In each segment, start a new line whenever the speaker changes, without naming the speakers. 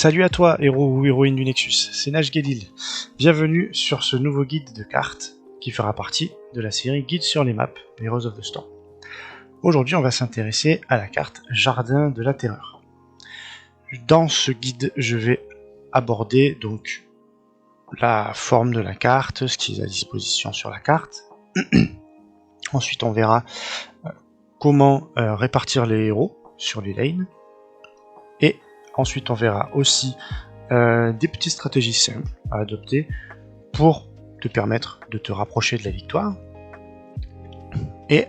Salut à toi, héros ou héroïne du Nexus, c'est Nashgedil. Bienvenue sur ce nouveau guide de cartes qui fera partie de la série Guide sur les maps Heroes of the Storm. Aujourd'hui, on va s'intéresser à la carte Jardin de la Terreur. Dans ce guide, je vais aborder donc la forme de la carte, ce qui est à disposition sur la carte. Ensuite, on verra comment répartir les héros sur les lanes. Et ensuite, on verra aussi des petites stratégies simples à adopter pour te permettre de te rapprocher de la victoire. Et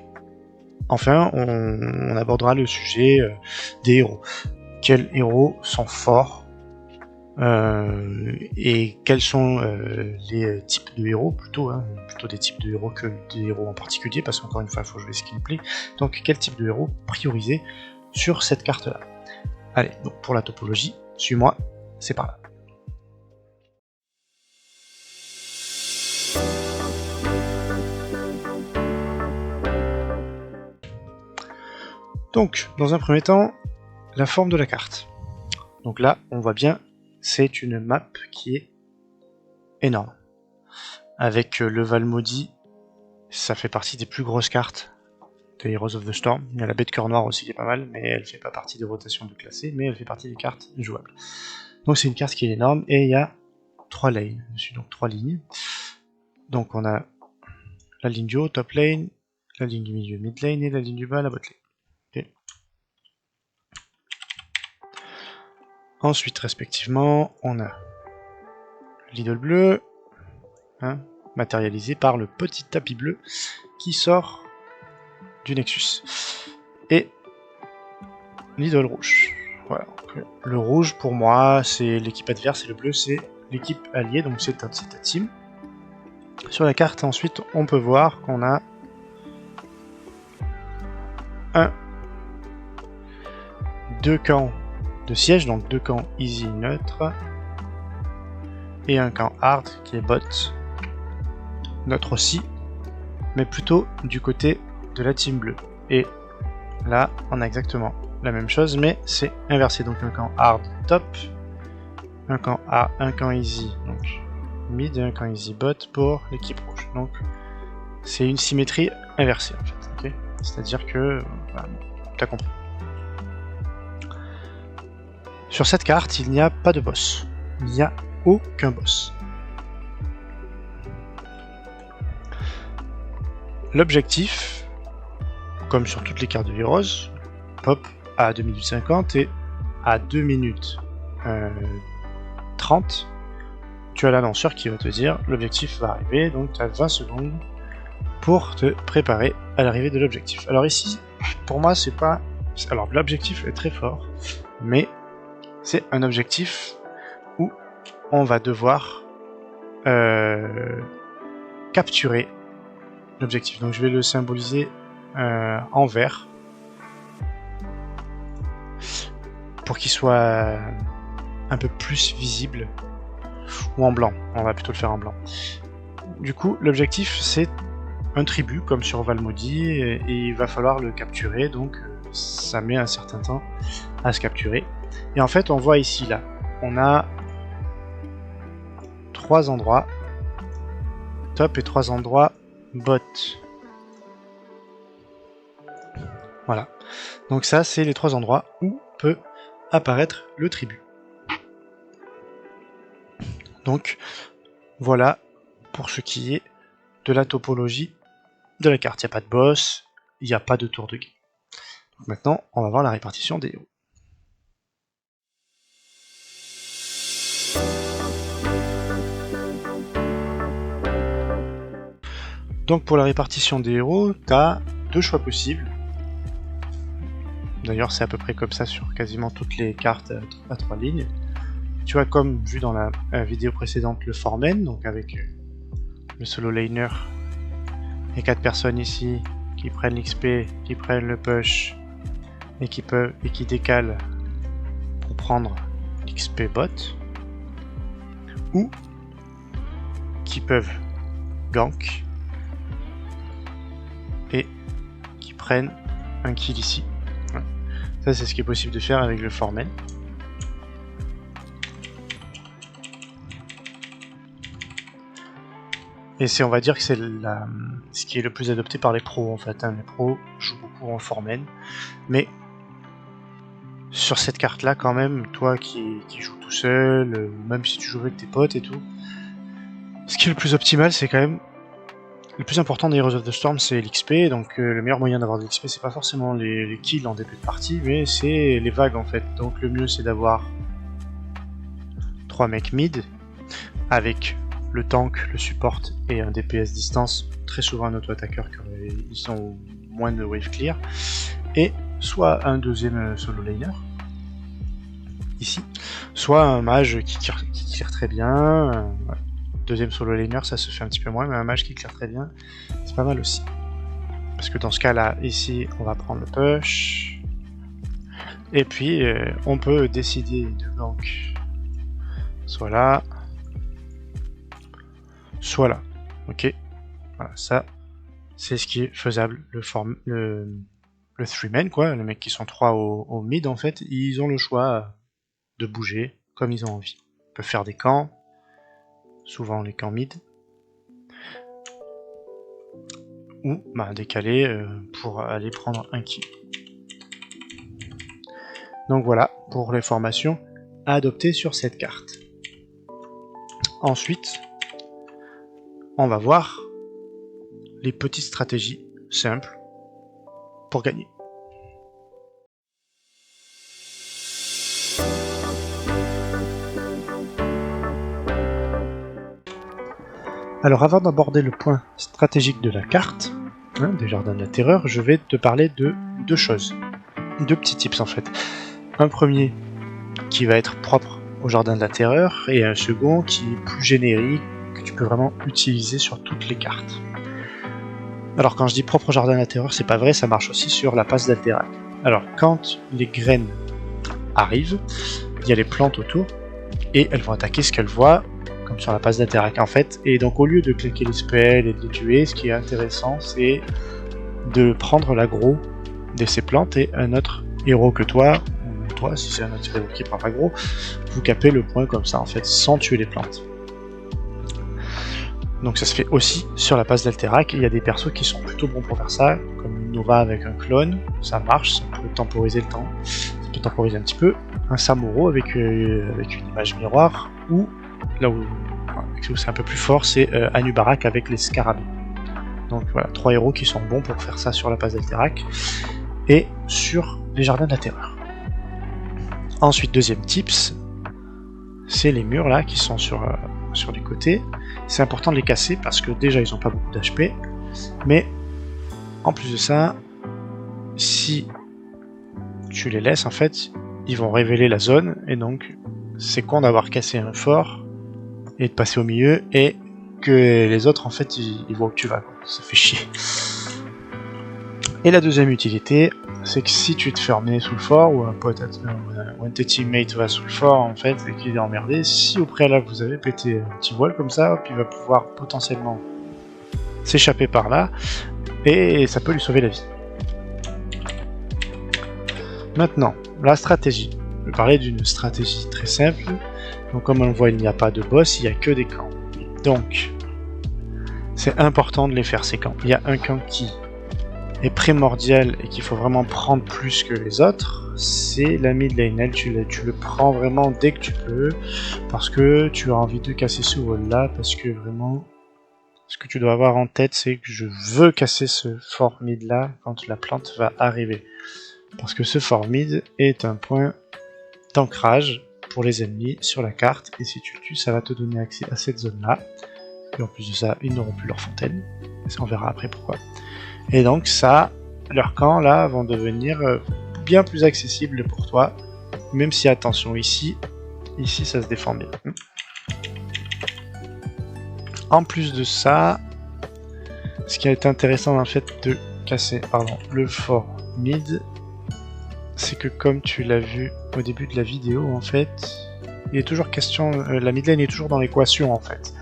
enfin, on abordera le sujet des héros. Quels héros sont forts et quels sont les types de héros plutôt des types de héros que des héros en particulier, parce qu'encore une fois, il faut jouer ce qui me plaît. Donc, quel type de héros prioriser sur cette carte-là. Allez, donc pour la topologie, suis-moi, c'est par là. Donc, dans un premier temps, la forme de la carte. Donc là, on voit bien, c'est une map qui est énorme. Avec le Val Maudit, ça fait partie des plus grosses cartes de Heroes of the Storm. Il y a la baie de cœur noir aussi qui est pas mal, mais elle fait pas partie des rotations de classés, mais elle fait partie des cartes jouables. Donc c'est une carte qui est énorme, et il y a 3 lanes dessus, donc 3 lignes. Donc on a la ligne du haut, top lane, la ligne du milieu, mid lane, et la ligne du bas, la bot lane. Okay. Ensuite, respectivement, on a l'idole bleue, matérialisé par le petit tapis bleu qui sort du Nexus. Et l'idole rouge. Voilà. Donc, le rouge, pour moi, c'est l'équipe adverse, et le bleu, c'est l'équipe alliée, donc c'est ta team. Sur la carte, ensuite, on peut voir qu'on a deux camps de siège, donc 2 camps easy neutre, et un camp hard qui est bot, neutre aussi, mais plutôt du côté de la team bleue. Et là, on a exactement la même chose, mais c'est inversé. Donc un camp hard top, un camp A, un camp easy donc mid, et un camp easy bot pour l'équipe rouge. Donc c'est une symétrie inversée en fait. Okay, c'est-à-dire que voilà, t'as compris. Sur cette carte, il n'y a pas de boss. Il n'y a aucun boss. L'objectif, comme sur toutes les cartes de Heroes, pop à 2 minutes 50 et à 2 minutes 30, tu as l'annonceur qui va te dire l'objectif va arriver, donc tu as 20 secondes pour te préparer à l'arrivée de l'objectif. Alors ici, pour moi, c'est pas... Alors l'objectif est très fort, mais c'est un objectif où on va devoir capturer l'objectif. Donc je vais le symboliser en vert pour qu'il soit un peu plus visible, ou en blanc, on va plutôt le faire en blanc. Du coup, l'objectif c'est un tribut comme sur Val Maudit, et il va falloir le capturer, donc ça met un certain temps à se capturer. Et en fait, on voit ici, là, on a 3 endroits top et 3 endroits bot. Voilà. Donc ça, c'est les 3 endroits où peut apparaître le tribut. Donc, voilà pour ce qui est de la topologie de la carte. Il n'y a pas de boss, il n'y a pas de tour de game. Donc maintenant, on va voir la répartition des héros. Donc pour la répartition des héros, tu as 2 choix possibles. D'ailleurs c'est à peu près comme ça sur quasiment toutes les cartes à 3 lignes. Tu as, comme vu dans la vidéo précédente, le foreman, donc avec le solo laner et 4 personnes ici qui prennent l'XP, qui prennent le push et qui décalent pour prendre l'XP bot, ou qui peuvent gank et qui prennent un kill ici. Voilà. Ça c'est ce qui est possible de faire avec le foreman. Et c'est, on va dire que c'est ce qui est le plus adopté par les pros en fait. Hein. Les pros jouent beaucoup en Foreman. Mais sur cette carte là quand même, toi qui joues tout seul, même si tu joues avec tes potes et tout, ce qui est le plus optimal, c'est quand même... Le plus important des Heroes of the Storm, c'est l'XP, donc le meilleur moyen d'avoir de l'XP, c'est pas forcément les kills en début de partie, mais c'est les vagues en fait. Donc le mieux c'est d'avoir 3 mecs mid, avec le tank, le support et un DPS distance, très souvent un auto-attaqueur car ils sont moins de wave clear, et soit un deuxième solo laner, ici, soit un mage qui tire très bien, deuxième solo laner ça se fait un petit peu moins, mais un mage qui clear très bien, c'est pas mal aussi. Parce que dans ce cas là, ici, on va prendre le push, et puis on peut décider de gank soit là, soit là, ok. Voilà, ça, c'est ce qui est faisable. Le 3-man, quoi, les mecs qui sont 3 au mid, en fait, ils ont le choix de bouger comme ils ont envie. Ils peuvent faire des camps, souvent les camps mid, ou décaler pour aller prendre un kill. Donc voilà, pour les formations à adopter sur cette carte. Ensuite, on va voir les petites stratégies simples pour gagner. Alors avant d'aborder le point stratégique de la carte, des Jardins de la Terreur, je vais te parler de deux choses. Deux petits tips en fait. Un premier qui va être propre au Jardin de la Terreur, et un second qui est plus générique, que tu peux vraiment utiliser sur toutes les cartes. Alors quand je dis propre au Jardin de la Terreur, c'est pas vrai, ça marche aussi sur la passe d'Alterac. Alors quand les graines arrivent, il y a les plantes autour, et elles vont attaquer ce qu'elles voient, comme sur la passe d'Alterac en fait, et donc au lieu de cliquer les spells et de les tuer, ce qui est intéressant, c'est de prendre l'aggro de ces plantes, et un autre héros que toi, ou toi si c'est un autre héros qui prend l'aggro, vous capez le point comme ça en fait, sans tuer les plantes. Donc ça se fait aussi sur la passe d'Alterac, et il y a des persos qui sont plutôt bons pour faire ça, comme Nova avec un clone, ça marche, ça peut temporiser le temps, ça peut temporiser un petit peu, un Samuro avec une image miroir, ou là où c'est un peu plus fort, c'est Anubarak avec les scarabées. Donc voilà, 3 héros qui sont bons pour faire ça sur la passe d'Alterac, et sur les Jardins de la Terreur. Ensuite, deuxième tips, c'est les murs là qui sont sur les côtés. C'est important de les casser parce que déjà ils n'ont pas beaucoup d'HP, mais en plus de ça, si tu les laisses en fait, ils vont révéler la zone, et donc c'est con d'avoir cassé un fort et de passer au milieu et que les autres en fait ils voient où tu vas, quoi. Ça fait chier. Et la deuxième utilité, c'est que si tu te fais emmener sous le fort, ou un pote, ou un de tes teammates va sous le fort en fait et qu'il est emmerdé, si au préalable vous avez pété un petit voile comme ça, puis il va pouvoir potentiellement s'échapper par là, et ça peut lui sauver la vie. Maintenant, la stratégie. Je vais parler d'une stratégie très simple. Donc comme on le voit, il n'y a pas de boss, il n'y a que des camps. Donc, c'est important de les faire ces camps. Il y a un camp qui est primordial et qu'il faut vraiment prendre plus que les autres, c'est la mid lane. Tu le prends vraiment dès que tu peux, parce que tu as envie de casser ce wall là, parce que vraiment, ce que tu dois avoir en tête, c'est que je veux casser ce fort mid là quand la plante va arriver. Parce que ce fort mid est un point d'ancrage pour les ennemis sur la carte, et si tu le tues, ça va te donner accès à cette zone là. Et en plus de ça, ils n'auront plus leur fontaine. On verra après pourquoi. Et donc ça, leurs camps là vont devenir bien plus accessibles pour toi. Même si, attention, ici ça se défend bien. En plus de ça, ce qui est intéressant dans le fait de casser le fort mid, c'est que comme tu l'as vu au début de la vidéo en fait, il est toujours question, la mid lane est toujours dans l'équation en fait,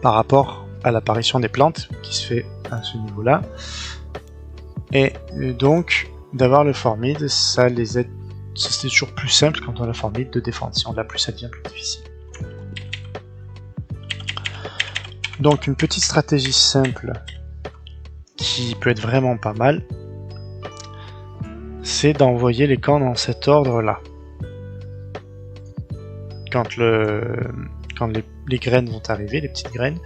par rapport à l'apparition des plantes qui se fait à ce niveau là, et donc d'avoir le fort mid, ça les aide, c'est toujours plus simple quand on a le fort mid de défendre. Si on l'a plus, ça devient plus difficile. Donc une petite stratégie simple qui peut être vraiment pas mal, c'est d'envoyer les camps dans cet ordre-là. Quand les graines vont arriver, les petites graines,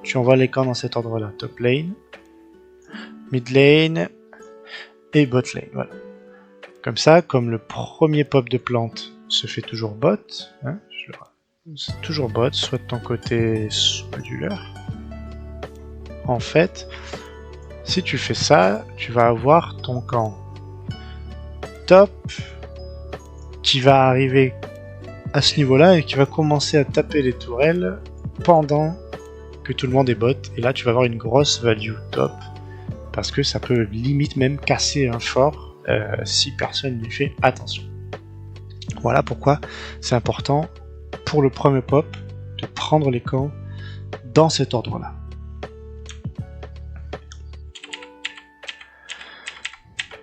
tu envoies les camps dans cet ordre-là. Top lane, mid lane et bot lane. Voilà. Comme ça, comme le premier pop de plante se fait toujours bot, hein, c'est toujours bot, soit de ton côté, soit du leur. En fait, si tu fais ça, tu vas avoir ton camp top qui va arriver à ce niveau-là et qui va commencer à taper les tourelles pendant que tout le monde est bot. Et là, tu vas avoir une grosse value top parce que ça peut limite même casser un fort si personne n'y fait attention. Voilà pourquoi c'est important pour le premier pop de prendre les camps dans cet ordre-là.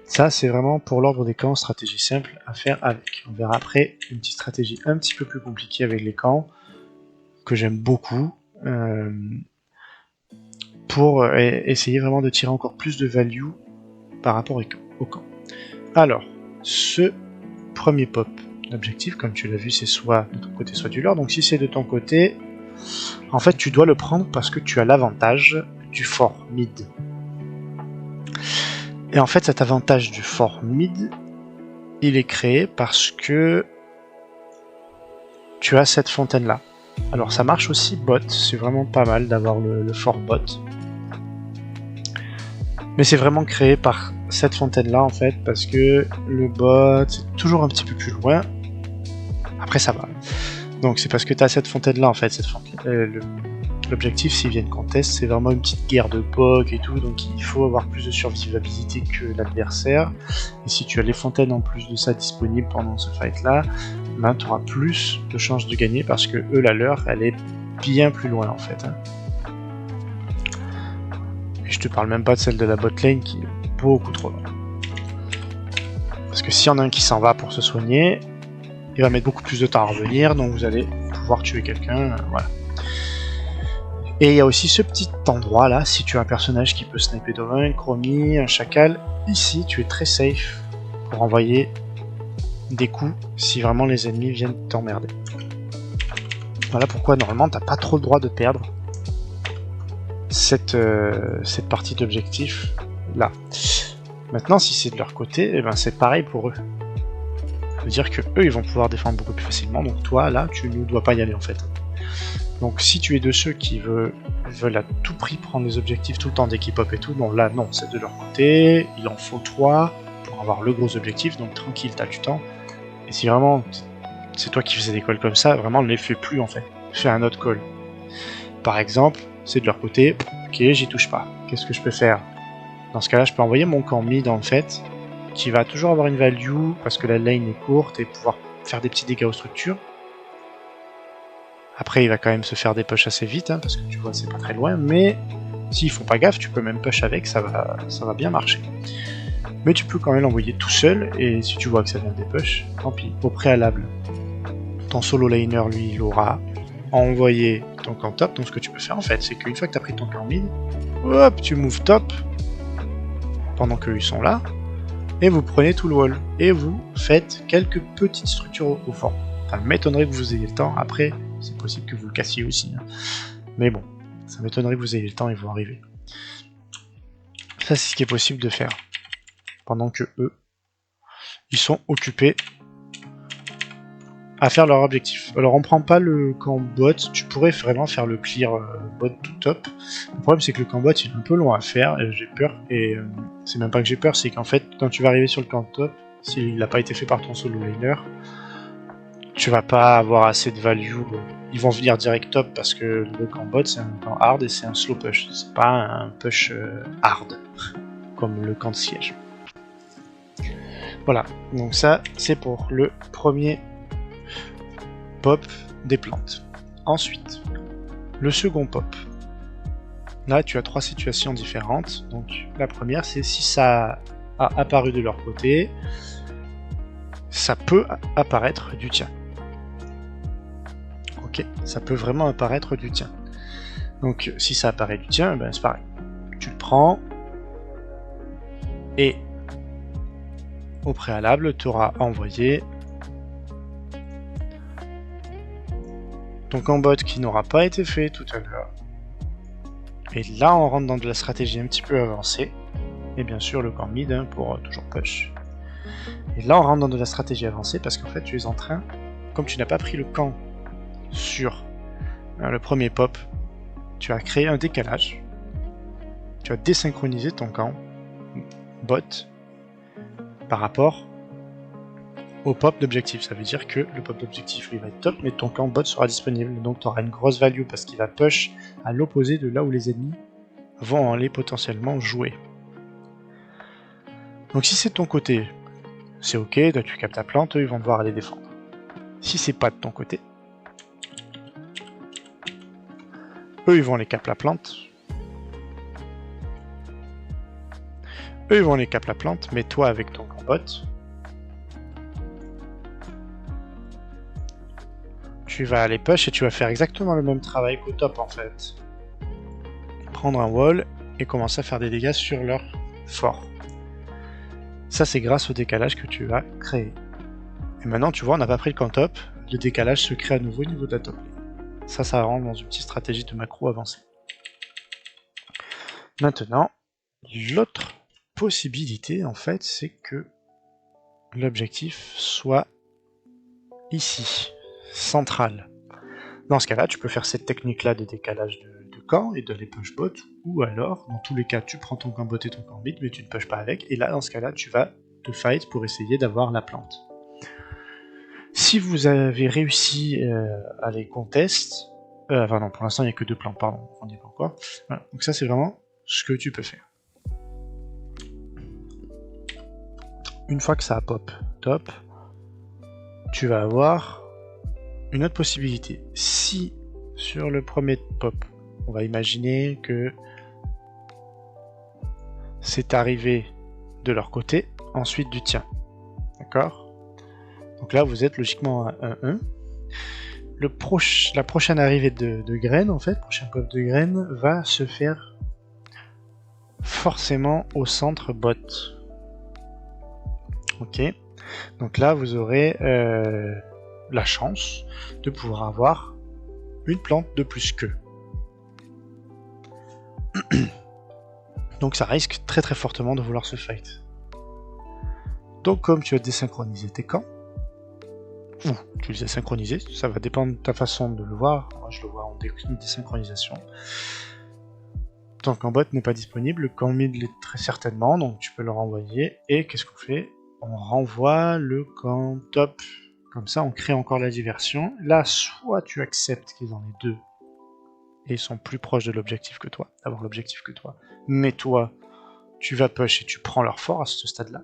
Ça, c'est vraiment pour l'ordre des camps, stratégie simple à faire avec. On verra après une petite stratégie un petit peu plus compliquée avec les camps, que j'aime beaucoup, pour essayer vraiment de tirer encore plus de value par rapport au camp. Alors, ce premier pop d'objectif, comme tu l'as vu, c'est soit de ton côté, soit du leur. Donc si c'est de ton côté, en fait, tu dois le prendre parce que tu as l'avantage du fort mid. Et en fait, cet avantage du fort mid, il est créé parce que tu as cette fontaine-là. Alors ça marche aussi bot, c'est vraiment pas mal d'avoir le fort bot. Mais c'est vraiment créé par cette fontaine-là en fait, parce que le bot, c'est toujours un petit peu plus loin. Après ça va. Donc c'est parce que tu as cette fontaine-là en fait, cette fontaine. L'objectif, s'ils viennent contest, c'est vraiment une petite guerre de POC et tout, donc il faut avoir plus de survivabilité que l'adversaire. Et si tu as les fontaines en plus de ça disponibles pendant ce fight-là, ben, tu auras plus de chances de gagner parce que eux, la leur, elle est bien plus loin en fait. Hein. Et je te parle même pas de celle de la bot lane qui est beaucoup trop loin. Parce que s'il y en a un qui s'en va pour se soigner, il va mettre beaucoup plus de temps à revenir, donc vous allez pouvoir tuer quelqu'un, voilà. Et il y a aussi ce petit endroit là, si tu as un personnage qui peut sniper devant une chromie, un chacal, ici tu es très safe pour envoyer des coups si vraiment les ennemis viennent t'emmerder. Voilà pourquoi normalement t'as pas trop le droit de perdre cette partie d'objectif là. Maintenant si c'est de leur côté, eh ben, c'est pareil pour eux. Ça veut dire que eux ils vont pouvoir défendre beaucoup plus facilement, donc toi là tu ne dois pas y aller en fait. Donc si tu es de ceux qui veulent à tout prix prendre les objectifs tout le temps d'équipe up et tout, bon là non, c'est de leur côté, il en faut 3 pour avoir le gros objectif, donc tranquille, t'as du temps. Et si vraiment c'est toi qui faisais des calls comme ça, vraiment ne les fais plus en fait, fais un autre call. Par exemple, c'est de leur côté, ok j'y touche pas, qu'est-ce que je peux faire? Dans ce cas là je peux envoyer mon camp mid en fait, qui va toujours avoir une value parce que la lane est courte et pouvoir faire des petits dégâts aux structures. Après, il va quand même se faire des push assez vite, hein, parce que tu vois, c'est pas très loin, mais s'ils font pas gaffe, tu peux même push avec, ça va bien marcher. Mais tu peux quand même l'envoyer tout seul, et si tu vois que ça vient des push, tant pis. Au préalable, ton solo laner, lui, il aura envoyé ton camp top, donc ce que tu peux faire en fait, c'est qu'une fois que tu as pris ton camp mid, hop, tu moves top, pendant qu'eux ils sont là, et vous prenez tout le wall, et vous faites quelques petites structures au fond. Ça m'étonnerait que vous ayez le temps, après, c'est possible que vous le cassiez aussi. Hein. Mais bon, ça m'étonnerait que vous ayez le temps et vous arrivez. Ça, c'est ce qui est possible de faire. Pendant que eux, ils sont occupés à faire leur objectif. Alors, on prend pas le camp bot. Tu pourrais vraiment faire le clear bot tout top. Le problème, c'est que le camp bot, il est un peu long à faire. Et j'ai peur. Et c'est même pas que j'ai peur, c'est qu'en fait, quand tu vas arriver sur le camp top, s'il n'a pas été fait par ton solo laner, tu vas pas avoir assez de value, ils vont venir direct top parce que le camp bot c'est un camp hard et c'est un slow push, c'est pas un push hard comme le camp de siège. Voilà, donc ça c'est pour le premier pop des plantes. Ensuite, le second pop. Là tu as 3 situations différentes, donc la première c'est si ça a apparu de leur côté, ça peut apparaître du tien. Ok, ça peut vraiment apparaître du tien. Donc si ça apparaît du tien, ben, c'est pareil. Tu le prends et au préalable, tu auras envoyé ton camp bot qui n'aura pas été fait tout à l'heure. Et là, on rentre dans de la stratégie un petit peu avancée. Et bien sûr, le camp mid pour toujours push. Et là, on rentre dans de la stratégie avancée parce qu'en fait, tu es en train, comme tu n'as pas pris le camp sur le premier pop, tu as créé un décalage. Tu as désynchronisé ton camp bot par rapport au pop d'objectif. Ça veut dire que le pop d'objectif lui va être top, mais ton camp bot sera disponible. Donc tu auras une grosse value parce qu'il va push à l'opposé de là où les ennemis vont aller potentiellement jouer. Donc si c'est de ton côté, c'est ok, tu captes ta plante, eux ils vont devoir aller défendre. Si c'est pas de ton côté, eux ils vont aller cap la plante. Eux ils vont aller cap la plante, mais toi avec ton camp bot, tu vas aller push et tu vas faire exactement le même travail qu'au top en fait. Prendre un wall et commencer à faire des dégâts sur leur fort. Ça c'est grâce au décalage que tu as créé. Et maintenant tu vois, on n'a pas pris le camp top, le décalage se crée à nouveau au niveau de la top. Ça rentre dans une petite stratégie de macro avancée. Maintenant, l'autre possibilité en fait, c'est que l'objectif soit ici, central. Dans ce cas-là, tu peux faire cette technique-là de décalage de camp et de les push bot, ou alors, dans tous les cas, tu prends ton camp bot et ton camp mid, mais tu ne push pas avec, et là, dans ce cas-là, tu vas te fight pour essayer d'avoir la plante. Si vous avez réussi à les contest, enfin non, pour l'instant, il n'y a que 2 plantes, pardon, on n'y est pas encore. Voilà. Donc ça, c'est vraiment ce que tu peux faire. Une fois que ça a pop top, tu vas avoir une autre possibilité. Si sur le premier pop, on va imaginer que c'est arrivé de leur côté, ensuite du tien. D'accord? Donc là, vous êtes logiquement à 1-1. La prochaine arrivée de graines, en fait, prochain pop de graines, va se faire forcément au centre bot. Ok? Donc là, vous aurez la chance de pouvoir avoir une plante de plus qu'eux. Donc ça risque très très fortement de vouloir se fight. Donc comme tu as désynchronisé tes camps, ou tu les as synchronisés, ça va dépendre de ta façon de le voir. Moi je le vois en désynchronisation. Ton camp bot n'est pas disponible, le camp mid l'est très certainement, donc tu peux le renvoyer. Et qu'est-ce qu'on fait? On renvoie le camp top. Comme ça on crée encore la diversion. Là soit tu acceptes qu'ils en aient 2 et ils sont plus proches de l'objectif que toi, d'avoir l'objectif que toi. Mais toi, tu vas push et tu prends leur fort à ce stade-là.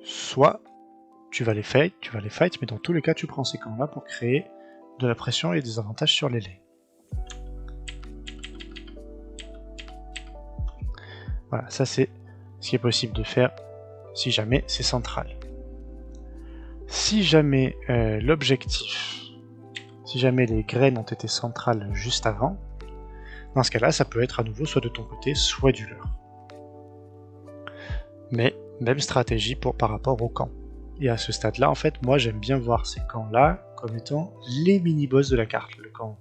Soit tu vas les fight, mais dans tous les cas, tu prends ces camps-là pour créer de la pression et des avantages sur les lanes. Voilà, ça c'est ce qui est possible de faire si jamais c'est central. Si jamais l'objectif, si jamais les graines ont été centrales juste avant, dans ce cas-là, ça peut être à nouveau soit de ton côté, soit du leur. Mais même stratégie par rapport au camp. Et à ce stade-là, en fait, moi j'aime bien voir ces camps-là comme étant les mini-boss de la carte. Le camp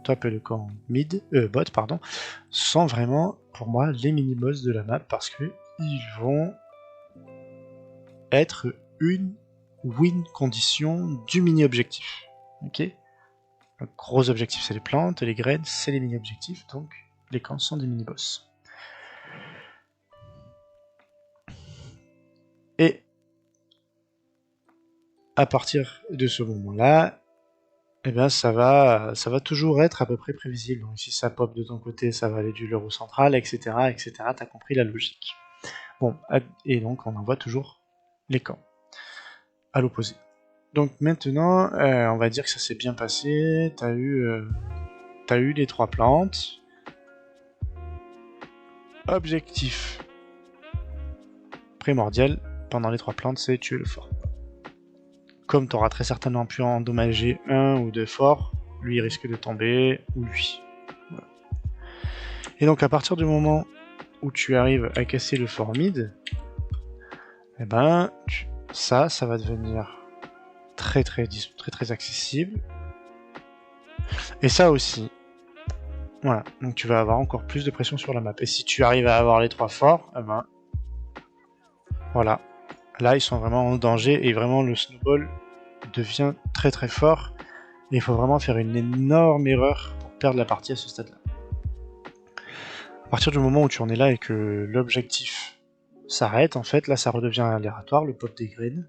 top et le camp bot, pardon, sont vraiment, pour moi, les mini-boss de la map parce que ils vont être une win condition du mini-objectif. Ok? Le gros objectif c'est les plantes, les graines c'est les mini-objectifs, donc les camps sont des mini-boss. Et à partir de ce moment-là, eh bien ça va toujours être à peu près prévisible. Donc si ça pop de ton côté, ça va aller du leurre au central, etc., etc. T'as compris la logique. Bon, et donc on envoie toujours les camps à l'opposé. Donc maintenant, on va dire que ça s'est bien passé. T'as eu les 3 plantes. Objectif primordial pendant les 3 plantes, c'est tuer le fort. comme tu auras très certainement pu endommager un ou deux forts, lui il risque de tomber, ou lui. Voilà. Et donc à partir du moment où tu arrives à casser le fort mid, et ben ça va devenir très accessible. Et ça aussi. Voilà, donc tu vas avoir encore plus de pression sur la map. Et si tu arrives à avoir les 3 forts, eh ben voilà. Là ils sont vraiment en danger et vraiment le snowball devient très fort. Et il faut vraiment faire une énorme erreur pour perdre la partie à ce stade-là. À partir du moment où tu en es là et que l'objectif s'arrête, en fait, là ça redevient aléatoire, le pop des graines.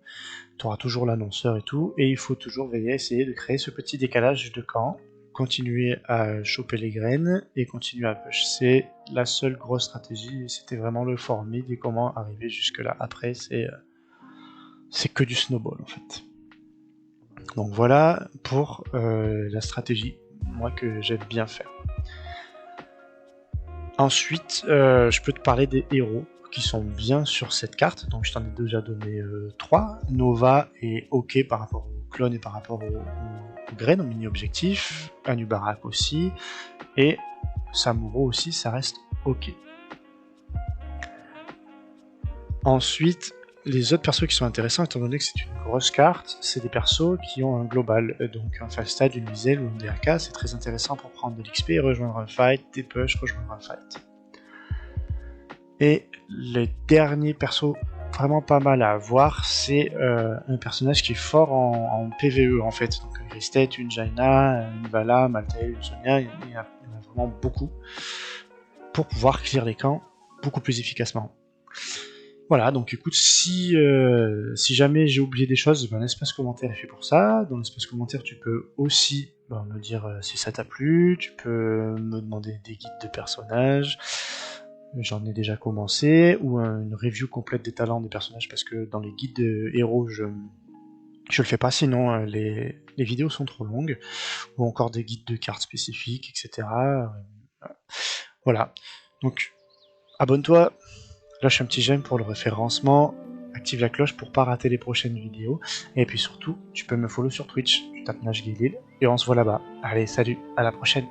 Tu auras toujours l'annonceur et tout, et il faut toujours veiller à essayer de créer ce petit décalage de camp, continuer à choper les graines et continuer à push. C'est la seule grosse stratégie, c'était vraiment le fort mid et comment arriver jusque là. Après c'est que du snowball en fait. Donc voilà pour la stratégie, moi que j'aime bien faire. Ensuite, je peux te parler des héros qui sont bien sur cette carte. Donc je t'en ai déjà donné 3. Nova est ok par rapport au clone et par rapport aux graines, au mini-objectif. Anubarak aussi. Et Samuro aussi, ça reste ok. Ensuite, les autres persos qui sont intéressants, étant donné que c'est une grosse carte, c'est des persos qui ont un global. Donc un Falstad, une Wiesel ou un DRK, c'est très intéressant pour prendre de l'XP, rejoindre un fight, des push, rejoindre un fight. Et les derniers persos vraiment pas mal à avoir, c'est un personnage qui est fort en PvE en fait. Donc un Gristet, une Jaina, une Vala, Maltael, une Sonia, il y en a vraiment beaucoup pour pouvoir clear les camps beaucoup plus efficacement. Voilà, donc écoute, si jamais j'ai oublié des choses, ben, l'espace commentaire est fait pour ça. Dans l'espace commentaire, tu peux aussi me dire si ça t'a plu, tu peux me demander des guides de personnages, j'en ai déjà commencé, ou une review complète des talents des personnages, parce que dans les guides de héros, je le fais pas, sinon les vidéos sont trop longues, ou encore des guides de cartes spécifiques, etc. Voilà, donc abonne-toi, lâche un petit j'aime pour le référencement, active la cloche pour pas rater les prochaines vidéos, et puis surtout, tu peux me follow sur Twitch, tu tapes NashGailil, et on se voit là-bas. Allez, salut, à la prochaine.